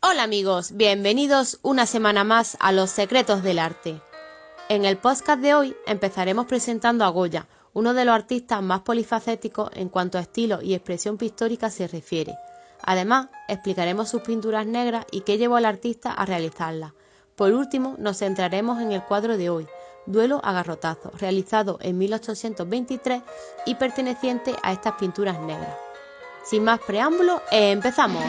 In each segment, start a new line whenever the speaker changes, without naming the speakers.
Hola amigos, bienvenidos una semana más a Los Secretos del Arte. En el podcast de hoy empezaremos presentando a Goya, uno de los artistas más polifacéticos en cuanto a estilo y expresión pictórica se refiere. Además, explicaremos sus pinturas negras y qué llevó al artista a realizarlas. Por último, nos centraremos en el cuadro de hoy, Duelo a garrotazos, realizado en 1823 y perteneciente a estas pinturas negras. Sin más preámbulo, ¡empezamos!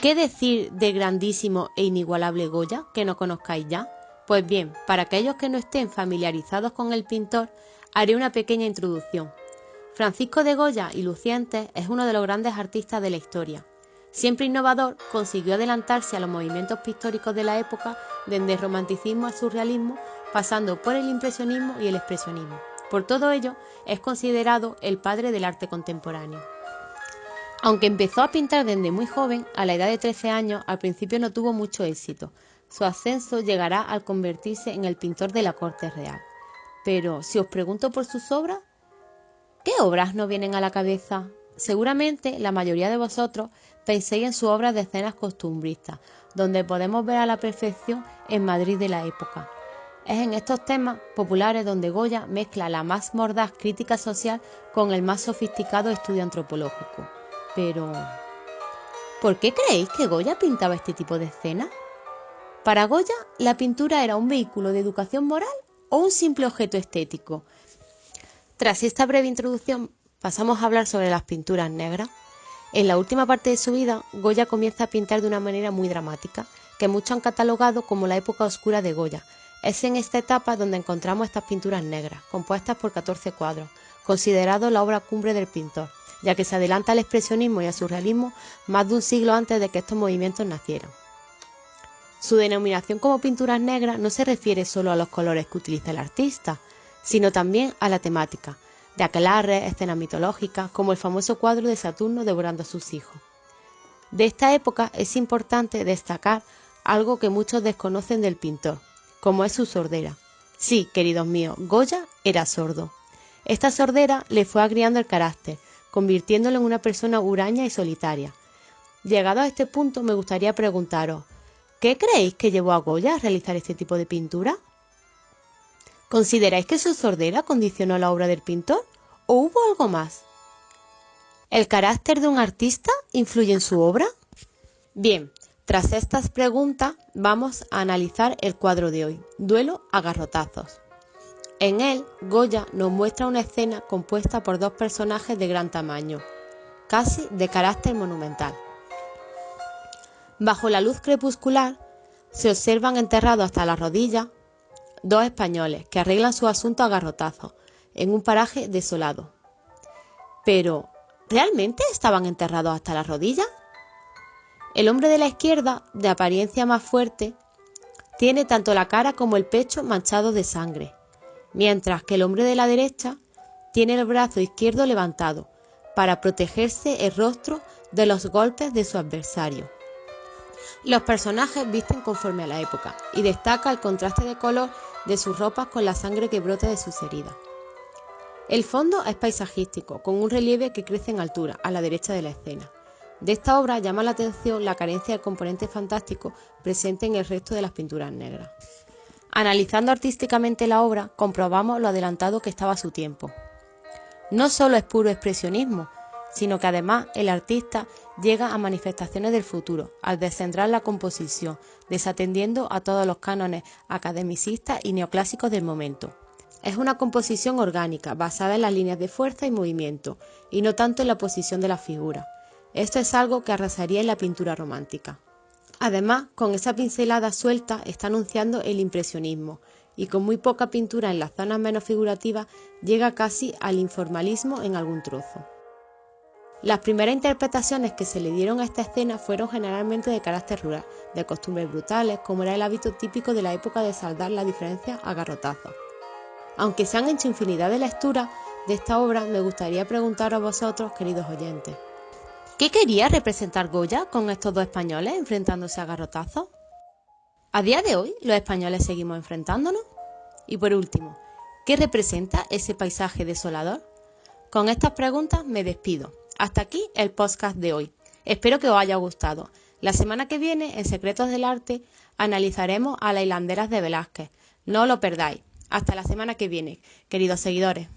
¿Qué decir del grandísimo e inigualable Goya, que no conozcáis ya? Pues bien, para aquellos que no estén familiarizados con el pintor, haré una pequeña introducción. Francisco de Goya y Lucientes es uno de los grandes artistas de la historia. Siempre innovador, consiguió adelantarse a los movimientos pictóricos de la época, desde el romanticismo al surrealismo, pasando por el impresionismo y el expresionismo. Por todo ello, es considerado el padre del arte contemporáneo. Aunque empezó a pintar desde muy joven, a la edad de 13 años, al principio no tuvo mucho éxito. Su ascenso llegará al convertirse en el pintor de la corte real. Pero, si os pregunto por sus obras, ¿qué obras no vienen a la cabeza? Seguramente la mayoría de vosotros penséis en sus obras de escenas costumbristas, donde podemos ver a la perfección el Madrid de la época. Es en estos temas populares donde Goya mezcla la más mordaz crítica social con el más sofisticado estudio antropológico. Pero, ¿por qué creéis que Goya pintaba este tipo de escenas? Para Goya, la pintura era un vehículo de educación moral o un simple objeto estético. Tras esta breve introducción, pasamos a hablar sobre las pinturas negras. En la última parte de su vida, Goya comienza a pintar de una manera muy dramática, que muchos han catalogado como la época oscura de Goya. Es en esta etapa donde encontramos estas pinturas negras, compuestas por 14 cuadros, considerados la obra cumbre del pintor, ya que se adelanta al expresionismo y al surrealismo más de un siglo antes de que estos movimientos nacieran. Su denominación como pinturas negras no se refiere solo a los colores que utiliza el artista, sino también a la temática, de aquelarres, escenas mitológicas, como el famoso cuadro de Saturno devorando a sus hijos. De esta época es importante destacar algo que muchos desconocen del pintor, como es su sordera. Sí, queridos míos, Goya era sordo. Esta sordera le fue agriando el carácter, convirtiéndolo en una persona huraña y solitaria. Llegado a este punto, me gustaría preguntaros, ¿qué creéis que llevó a Goya a realizar este tipo de pintura? ¿Consideráis que su sordera condicionó la obra del pintor o hubo algo más? ¿El carácter de un artista influye en su obra? Bien, tras estas preguntas vamos a analizar el cuadro de hoy, Duelo a garrotazos. En él, Goya nos muestra una escena compuesta por dos personajes de gran tamaño, casi de carácter monumental. Bajo la luz crepuscular se observan enterrados hasta las rodillas dos españoles que arreglan su asunto a garrotazos en un paraje desolado. Pero, ¿realmente estaban enterrados hasta las rodillas? El hombre de la izquierda, de apariencia más fuerte, tiene tanto la cara como el pecho manchados de sangre, mientras que el hombre de la derecha tiene el brazo izquierdo levantado para protegerse el rostro de los golpes de su adversario. Los personajes visten conforme a la época y destaca el contraste de color de sus ropas con la sangre que brota de sus heridas. El fondo es paisajístico, con un relieve que crece en altura, a la derecha de la escena. De esta obra llama la atención la carencia del componente fantástico presente en el resto de las pinturas negras. Analizando artísticamente la obra, comprobamos lo adelantado que estaba a su tiempo. No solo es puro expresionismo, sino que además el artista llega a manifestaciones del futuro, al descentrar la composición, desatendiendo a todos los cánones academicistas y neoclásicos del momento. Es una composición orgánica, basada en las líneas de fuerza y movimiento, y no tanto en la posición de la figura. Esto es algo que arrasaría en la pintura romántica. Además, con esa pincelada suelta está anunciando el impresionismo, y con muy poca pintura en las zonas menos figurativas llega casi al informalismo en algún trozo. Las primeras interpretaciones que se le dieron a esta escena fueron generalmente de carácter rural, de costumbres brutales, como era el hábito típico de la época de saldar la diferencia a garrotazos. Aunque se han hecho infinidad de lecturas de esta obra, me gustaría preguntaros a vosotros, queridos oyentes, ¿qué quería representar Goya con estos dos españoles enfrentándose a garrotazos? ¿A día de hoy los españoles seguimos enfrentándonos? Y por último, ¿qué representa ese paisaje desolador? Con estas preguntas me despido. Hasta aquí el podcast de hoy. Espero que os haya gustado. La semana que viene, en Secretos del Arte, analizaremos a las hilanderas de Velázquez. No lo perdáis. Hasta la semana que viene, queridos seguidores.